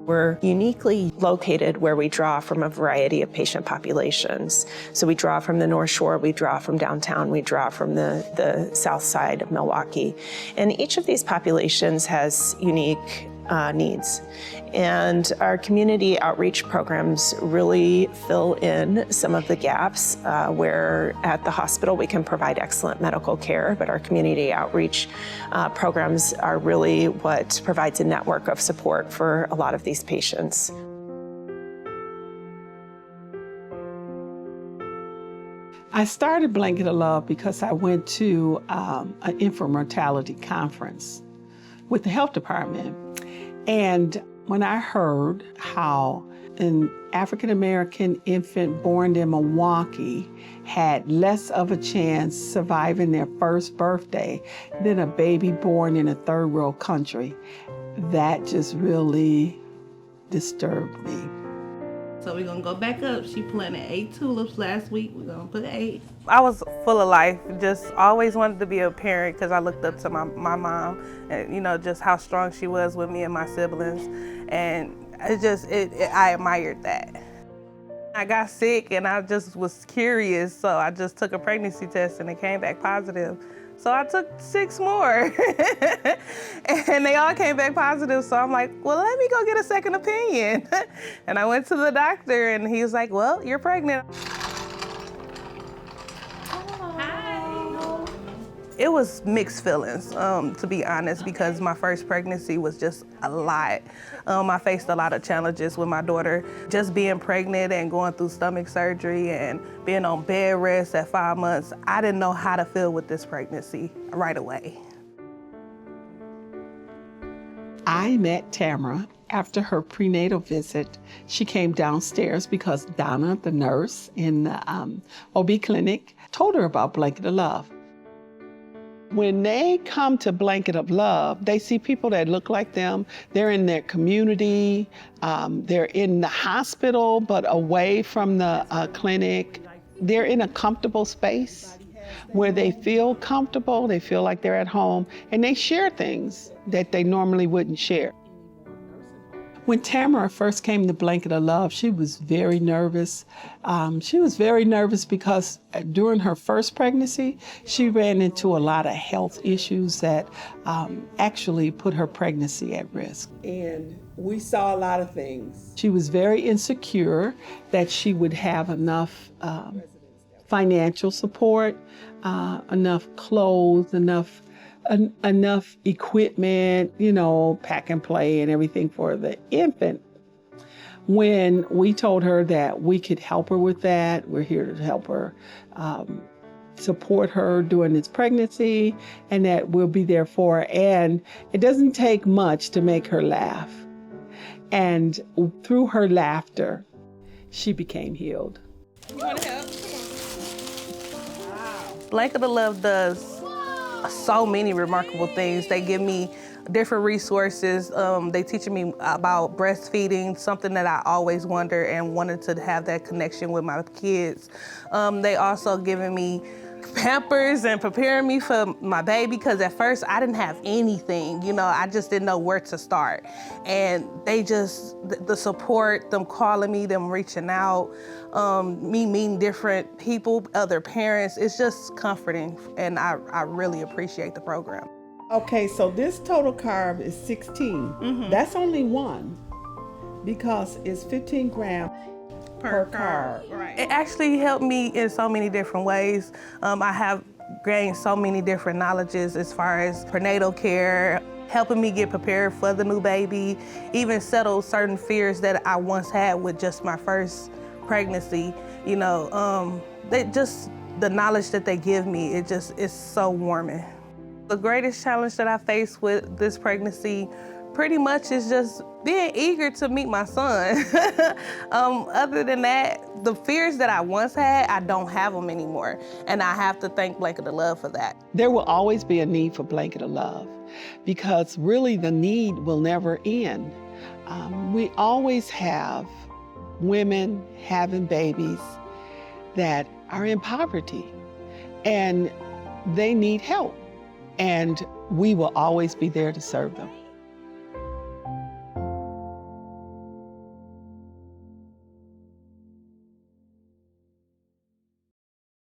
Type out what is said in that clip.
We're uniquely located where we draw from a variety of patient populations. So we draw from the North Shore, we draw from downtown, we draw from the south side of Milwaukee. And each of these populations has unique needs. And our community outreach programs really fill in some of the gaps where at the hospital we can provide excellent medical care, but our community outreach programs are really what provides a network of support for a lot of these patients. I started Blanket of Love because I went to an infant mortality conference with the health department. And when I heard how an African-American infant born in Milwaukee had less of a chance surviving their first birthday than a baby born in a third world country, that just really disturbed me. So we're gonna go back up. She planted 8 tulips last week. We're gonna put 8. I was full of life, just always wanted to be a parent because I looked up to my mom and, you know, just how strong she was with me and my siblings. And I admired that. I got sick and I just was curious, so I just took a pregnancy test and it came back positive. So I took 6 more and they all came back positive. So I'm like, well, let me go get a second opinion. And I went to the doctor and he was like, well, you're pregnant. It was mixed feelings, to be honest, because my first pregnancy was just a lot. I faced a lot of challenges with my daughter. Just being pregnant and going through stomach surgery and being on bed rest at 5 months, I didn't know how to feel with this pregnancy right away. I met Tamara after her prenatal visit. She came downstairs because Donna, the nurse in the OB clinic, told her about Blanket of Love. When they come to Blanket of Love, they see people that look like them. They're in their community, they're in the hospital, but away from the clinic. They're in a comfortable space where they feel comfortable, they feel like they're at home, and they share things that they normally wouldn't share. When Tamara first came to Blanket of Love, she was very nervous. She was very nervous because during her first pregnancy, she ran into a lot of health issues that actually put her pregnancy at risk. And we saw a lot of things. She was very insecure that she would have enough financial support, enough clothes, enough equipment, you know, pack and play and everything for the infant. When we told her that we could help her with that, we're here to help her, support her during this pregnancy, and that we'll be there for her. And it doesn't take much to make her laugh. And through her laughter, she became healed. You wanna help? Come on. Wow. Blanket of Love does so many remarkable things. They give me different resources. They teaching me about breastfeeding, something that I always wondered and wanted to have that connection with my kids. They also giving me Pampers and preparing me for my baby, because at first I didn't have anything, you know, I just didn't know where to start. And they just, the support, them calling me, them reaching out, me meeting different people, other parents, it's just comforting, and I really appreciate the program. Okay, so this total carb is 16. Mm-hmm. That's only one, because it's 15 grams per carb. Right. It actually helped me in so many different ways. I have gained so many different knowledges as far as prenatal care, helping me get prepared for the new baby, even settle certain fears that I once had with just my first pregnancy. You know, the knowledge that they give me, it's so warming. The greatest challenge that I faced with this pregnancy pretty much is just being eager to meet my son. Other than that, the fears that I once had, I don't have them anymore. And I have to thank Blanket of Love for that. There will always be a need for Blanket of Love, because really the need will never end. We always have women having babies that are in poverty and they need help. And we will always be there to serve them.